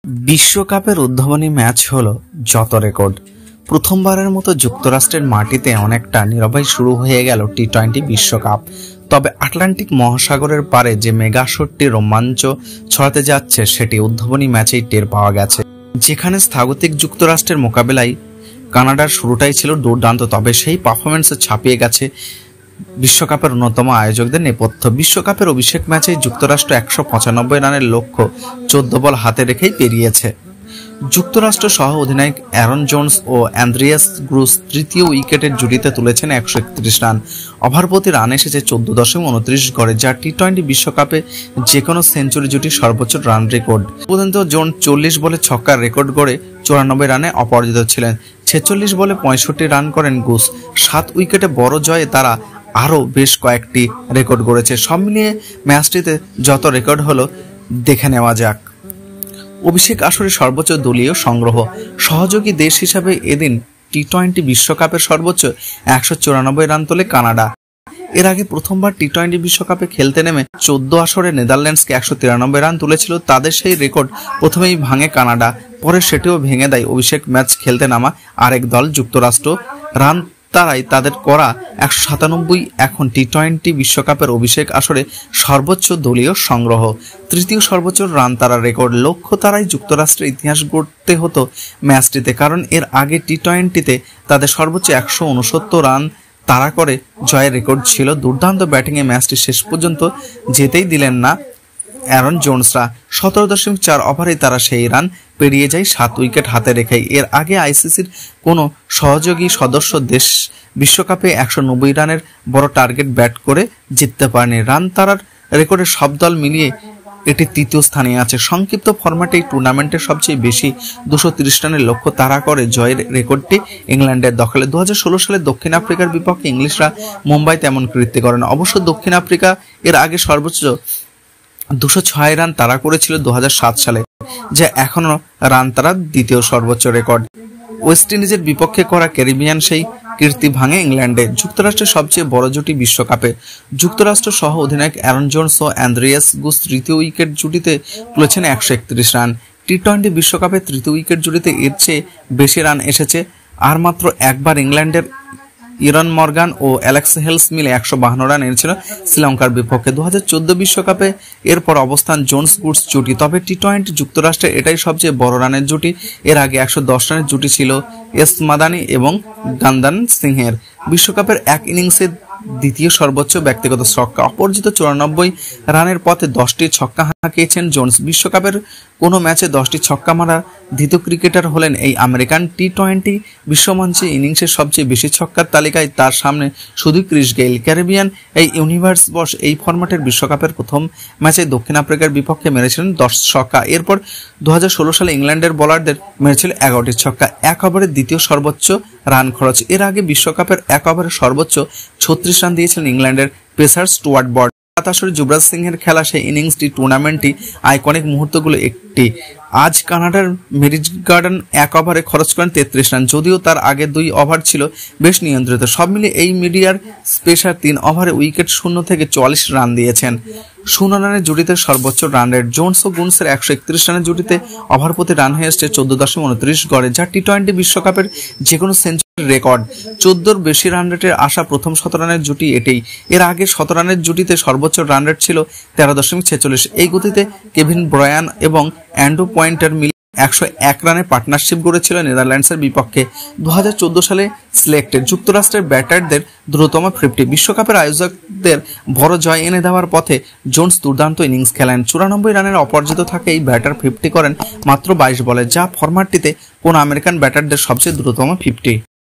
বিশ্বকাপের উদ্বোধনী ম্যাচ হলো যত রেকর্ড। প্রথমবারের মতো যুক্তরাষ্ট্রের মাটিতে অনেকটা নীরবে শুরু হয়ে গেল টি-20 বিশ্বকাপ। তবে আটলান্টিক মহাসাগরের পারে যে মেগা শটটি রোমাঞ্চ ছড়াতে যাচ্ছে সেটি উদ্বোধনী ম্যাচেই টের পাওয়া গেছে, যেখানে স্বাগতিক যুক্তরাষ্ট্রের মোকাবেলায় কানাডার শুরুটাই ছিল দুর্দান্ত। তবে সেই পারফরমেন্সে ছাপিয়ে গেছে বিশ্বকাপের অন্যতম আয়োজকদের নেপথ্য। বিশ্বকাপের অভিষেক ম্যাচে যুক্তরাষ্ট্র 195 রানের লক্ষ্য 14 বল হাতে রেখেই পেরিয়েছে। যুক্তরাষ্ট্র সহ অধিনায়ক অ্যারন জোন্স ও অ্যান্দ্রিয়াস গ্রুস তৃতীয় উইকেটের জুটিতে তুলেছেন 131 রান। ওভার প্রতি রান এসেছে 14.29 গড়ে, যা টি-20 বিশ্বকাপে যে কোনো সেঞ্চুরি জুটির সর্বোচ্চ রান রেকর্ড। পর্যন্ত জোন 40 বলে ছক্কার রেকর্ড গড়ে 94 রানে অপরাজিত ছিলেন। 46 বলে 65 রান করেন গ্রুস। 7 উইকেটে বড় জয়ে তারা আরও বেশ কয়েকটি রেকর্ড গড়েছে। সব মিলিয়ে ম্যাচটিতে যত রেকর্ড হলো দেখে নেওয়া যাক। অভিষেক আসরে সর্বোচ্চ দলীয় সংগ্রহ। সহযোগী দেশ হিসাবে এদিন টি-20 বিশ্বকাপের সর্বোচ্চ 194 রান তোলে কানাডা। এর আগে প্রথমবার টি-20 বিশ্বকাপে খেলতে নেমে 14 আসরে নেদারল্যান্ডসকে 193 রান তুলেছিল। তাদের সেই রেকর্ড প্রথমেই ভাঙে কানাডা, পরে সেটিও ভেঙে দেয় অভিষেক ম্যাচ খেলতে নামা আরেক দল যুক্তরাষ্ট্র। রান তারাই তাদের করা 197 এখন টি-20 বিশ্বকাপের অভিষেক আসরে সর্বোচ্চ দলীয় সংগ্রহ। তৃতীয় সর্বোচ্চ রান তারা রেকর্ড। লক্ষ্য তারাই যুক্তরাষ্ট্রের ইতিহাস গড়তে হতো ম্যাচটিতে, কারণ এর আগে টি-20তে তাদের সর্বোচ্চ 169 রান তারা করে জয়ের রেকর্ড ছিল। দুর্দান্ত ব্যাটিংয়ে ম্যাচটি শেষ পর্যন্ত যেতেই দিলেন না অ্যারন জোন্সরা। 17.4 ওভারেই তারা সেই রান পেরিয়ে যায় 7 উইকেট হাতে রেখেই। এর আগে আইসিসির কোনো সহযোগী সদস্য দেশ বিশ্বকাপে 190 রানের বড় টার্গেট ব্যাট করে জিততে পারেনি। রান তারার রেকর্ডে সব দল মিলিয়ে এটি তৃতীয় স্থানে আছে। সংক্ষিপ্ত ফরম্যাটে এই টুর্নামেন্টের সবচেয়ে বেশি 230 রানের লক্ষ্য তারা করে জয়ের রেকর্ডটি ইংল্যান্ডের দখলে। 2016 সালে দক্ষিণ আফ্রিকার বিপক্ষে ইংলিশরা মুম্বাইতে এমন কৃত্য করেন। অবশ্য দক্ষিণ আফ্রিকা এর আগে সর্বোচ্চ 206 রান তারা করেছিল 2007 সালে, যা এখনো রান তারা দ্বিতীয় সর্বোচ্চ রেকর্ড। ওয়েস্ট ইন্ডিজের বিপক্ষে করা ক্যারিবিয়ান সেই কীর্তি ভাঙে ইংল্যান্ডে। যুক্তরাষ্ট্রের সবচেয়ে বড় জুটি বিশ্বকাপে। যুক্তরাষ্ট্র সহ অধিনায়ক অ্যারন জোন্স ও অ্যান্দ্রিয়াস গুস তৃতীয় উইকেট জুটিতে তুলেছেন 131 রান। টি-20 বিশ্বকাপে তৃতীয় উইকেট জুটিতে এর চেয়ে বেশি রান এসেছে আর মাত্র একবার। ইংল্যান্ডের ইরন মর্গান ও অ্যালেক্স হেলস মিলে 152 রান এনেছিল শ্রীলঙ্কার বিপক্ষে 2014 বিশ্বকাপে। এরপর অবস্থান জোন্স গুডস জুটি। তবে টি-20 যুক্তরাষ্ট্রের এটাই সবচেয়ে বড় রানের জুটি। এর আগে 110 রানের জুটি ছিল এস মাদানি এবং গান্দান সিংহের। বিশ্বকাপের এক ইনিংসে দ্বিতীয় সর্বোচ্চ ব্যক্তিগত ছক্কা। অপরাজিত 94 রানের পথে 10টি ছক্কা হাঁকিয়েছেন জোন্স। বিশ্বকাপের কোনো ম্যাচে 10টি ছক্কা মারা দ্বিতীয় ক্রিকেটার হলেন এই আমেরিকান। টি-20 বিশ্বমঞ্চে ইনিংসের সবচেয়ে বেশি ছক্কার তালিকায় তার সামনে শুধু ক্রিস গেইল। ক্যারিবিয়ান এই ইউনিভার্স বস এই ফরম্যাটের বিশ্বকাপের প্রথম ম্যাচে দক্ষিণ আফ্রিকার বিপক্ষে মেরেছিলেন 10 ছক্কা। এরপর 2016 সালে ইংল্যান্ডের বোলারদের মেরেছিল 11টি ছক্কা। এক ওভারে দ্বিতীয় সর্বোচ্চ রান খরচ। এর আগে বিশ্বকাপের এক ওভারে সর্বোচ্চ 36 রান দিয়েছিলেন ইংল্যান্ডের পেসার স্টুয়ার্ট ব্রড। আসলে যুবরাজ সিংহের খেলা সেই ইনিংসটি টুর্নামেন্টটি আইকনিক মুহূর্তগুলো একটি। আজ কানাডার মেরিজ গার্ডেন এক ওভারে খরচ করেন 33 রান, যদিও তার আগে 2 ওভার ছিল বেশ নিয়ন্ত্রিত। সব মিলিয়ে এই মিডিয়ার স্পেশার 3 ওভারে উইকেট শূন্য থেকে 44 রান দিয়েছেন। 0 রানের জুটিতে সর্বোচ্চ রান রেট। জোন্স ও গুনসের 131 রানের জুটিতে ওভার প্রতি রান হয়ে এসছে 14.29 গড়ে, যা টি-20 বিশ্বকাপের যে কোনো সেঞ্চুরি রেকর্ড। 14 বেশি রান রেটের আসা প্রথম 17 রানের জুটি এটাই। এর আগে 17 রানের জুটিতে সর্বোচ্চ রান রেট ছিল 13.46। এই গতিতে কেভিন ব্রায়ান এবং অ্যান্ড্রু পয়েন্টার মিলে 101 রানের পার্টনারশিপ গড়েছিল নেদারল্যান্ডসের বিপক্ষে। 2014 সালে সিলেক্টেড যুক্তরাষ্ট্রের ব্যাটারদের দ্রুততম 50। বিশ্বকাপের আয়োজকদের বড় জয় এনে দেওয়ার পথে জোন্স দুর্দান্ত ইনিংস খেলেন। 94 রানের অপরাজিত থাকে এই ব্যাটার 50 করেন মাত্র 22 বলে, যা ফরম্যাটটিতে কোন আমেরিকান ব্যাটারদের সবচেয়ে দ্রুততম 50।